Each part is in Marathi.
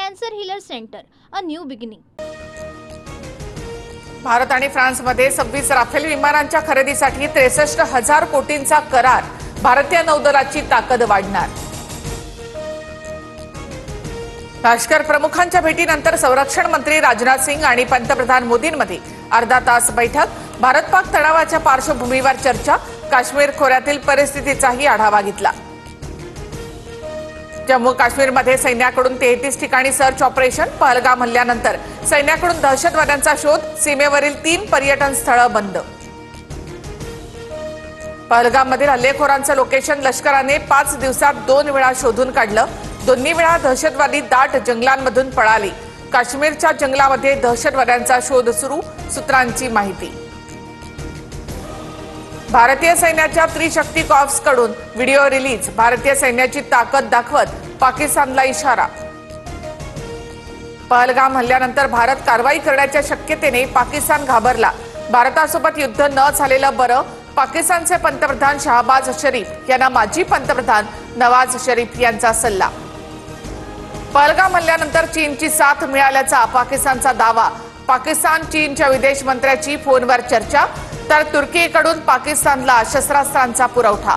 Cancer healer centre, a new beginning. Bharat आणि फ्रान्समध्ये 26 राफेल विमानांच्या खरेदीसाठी 63,000 कोटींचा करार। भारतीय नौदलाची ताकद वाढणार। लष्कर प्रमुखांच्या भेटीनंतर संरक्षण मंत्री राजनाथ सिंग आणि पंतप्रधान मोदींमध्ये अर्धा तास बैठक। भारत पाक तणावाच्या पार्श्वभूमीवर चर्चा। काश्मीर खोऱ्यातील परिस्थितीचाही आढावा घेतला। जम्मू काश्मीरमध्ये सैन्याकडून 33 ठिकाणी सर्च ऑपरेशन। पहलगाम हल्ल्यानंतर सैन्याकडून दहशतवाद्यांचा शोध। सीमेवरील 3 पर्यटन स्थळं बंद। पहलगाममधील हल्लेखोरांचं लोकेशन लष्कराने 5 दिवसात 2 वेळा शोधून काढलं। दोन्ही वेळा दहशतवादी दाट जंगलांमधून पळाले। काश्मीरच्या जंगलामध्ये दहशतवाद्यांचा शोध सुरू। सूत्रांची माहिती। भारतीय सैन्याच्या त्रिशक्ती कॉर्प्स कडून व्हिडिओ रिलीज। भारतीय सैन्याची ताकद दाखवत पाकिस्तानला इशारा। पहलगाम हल्ल्यानंतर भारत कारवाई करण्याच्या शक्यतेने पाकिस्तान घाबरला। भारतासोबत युद्ध न झालेलं बरं। पाकिस्तानचे पंतप्रधान शहबाज शरीफ यांना माजी पंतप्रधान नवाज शरीफ यांचा सल्ला। पहलगाम हल्ल्यानंतर चीनची साथ मिळाल्याचा पाकिस्तानचा दावा। पाकिस्तान चीनच्या विदेश मंत्र्याची फोनवर चर्चा। तर तुर्कीकडून पाकिस्तानला शस्त्रास्त्रांचा पुरवठा।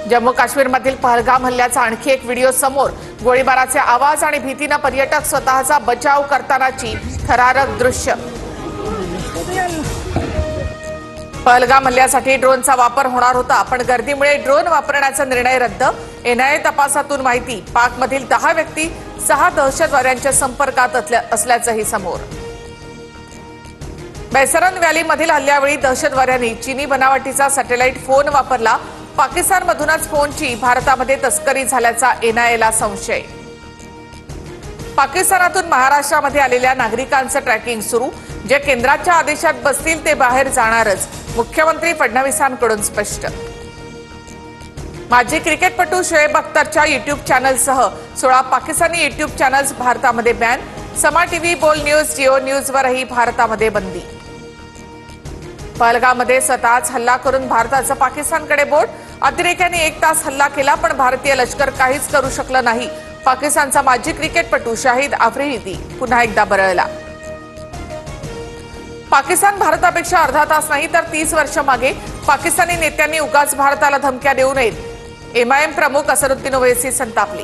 जम्मू काश्मीरमधील पहलगाम हल्ल्याचा आणखी एक व्हिडिओ समोर। गोळीबाराचे आवाज आणि भीतीने पर्यटक स्वतःचा बचाव करतानाची थरारक दृश्य। पहलगाम हल्ल्यासाठी ड्रोनचा वापर होणार होता, पण गर्दीमुळे ड्रोन वापरण्याचा निर्णय रद्द। एनआयए तपासातून माहिती। पाकमधील 10 व्यक्ती 6 दहशतवाद्यांच्या संपर्कात असल्याचंही समोर। बैसरन व्हॅलीमधील हल्ल्यावेळी दहशतवाद्यांनी चीनी बनावटीचा सॅटेलाइट फोन वापरला। पाकिस्तानमधूनच फोनची भारतामध्ये तस्करी झाल्याचा एनआयएला संशय। पाकिस्तानातून महाराष्ट्रामध्ये आलेल्या नागरिकांचं ट्रॅकिंग सुरू। जे केंद्राच्या आदेशात बसतील ते बाहेर जाणारच। मुख्यमंत्री फडणवीसांकडून स्पष्ट। माजी क्रिकेटपटू शोएब अख्तरच्या युट्यूब चॅनलसह 16 पाकिस्तानी युट्यूब चॅनल्स भारतामध्ये ban. Samaa TV, Bol news, Geo न्यूजवरही भारतामध्ये बंदी। पहलगाममध्ये स्वतःच हल्ला करून भारताचं पाकिस्तानकडे बोट। अतिरेक्यांनी 1 तास हल्ला केला, पण भारतीय लष्कर काहीच करू शकलं नाही। पाकिस्तानचा माजी क्रिकेटपटू शाहिद आफ्रिदी पुन्हा एकदा बरळला। पाकिस्तान भारतापेक्षा अर्धा तास नाही तर 30 वर्ष मागे। पाकिस्तानी नेत्यांनी उगाच भारताला धमक्या देऊ नयेत। एमआयएम प्रमुख असदुद्दीन ओवैसी संतापले।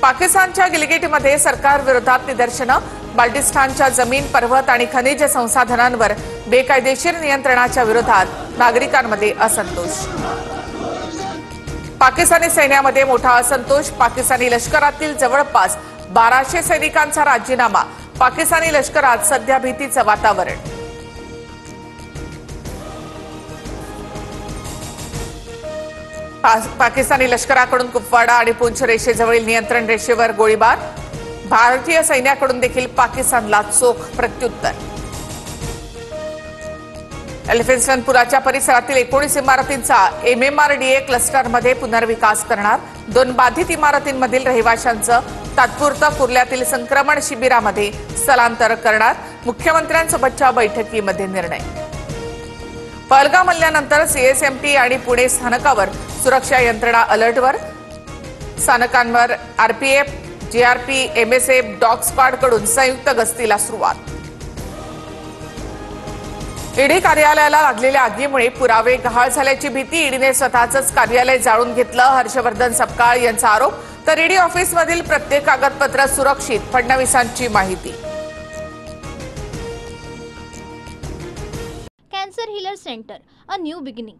पाकिस्तानच्या गिलगिटमध्ये सरकार विरोधात निदर्शनं। बाल्टिस्तानच्या जमीन, पर्वत आणि खनिज संसाधनांवर बेकायदेशीर नियंत्रणाच्या विरोधात नागरिकांमध्ये असंतोष। पाकिस्तानी सैन्यामध्ये मोठा असंतोष। पाकिस्तानी लष्करातील जवळपास 1200 सैनिकांचा राजीनामा। पाकिस्तानी लष्करात सध्या भीतीचं वातावरण। पाकिस्तानी लष्कराकडून कुपवाडा आणि पूंछ रेषेजवळील नियंत्रण रेषेवर गोळीबार। भारतीय सैन्याकडून देखील पाकिस्तानला चोख प्रत्युत्तर। एलिफंटपुराच्या परिसरातील 19 इमारतींचा MMRDA क्लस्टरमध्ये पुनर्विकास करणार। 2 बाधित इमारतींमधील रहिवाशांचं तात्पुरतं कुर्ल्यातील संक्रमण शिबिरामध्ये स्थलांतर करणार। मुख्यमंत्र्यांसोबतच्या बैठकीमध्ये निर्णय। पहलगाम हल्ल्यानंतर CSMT आणि पुणे स्थानकावर सुरक्षा यंत्रणा अलर्टवर। स्थानकांवर RPF, GRP, MSF, dog squad कडून संयुक्त गस्तीला सुरुवात। ईडी कार्यालयाला लागलेल्या आगीमुळे पुरावे गहाळ झाल्याची भीती। ईडीने स्वतःचंच कार्यालय जाळून घेतलं। हर्षवर्धन सपकाळ यांचा आरोप। तर ईडी ऑफिसमधील प्रत्येक कागदपत्र सुरक्षित। फडणवीसांची माहिती। Cancer healer centre, a new beginning.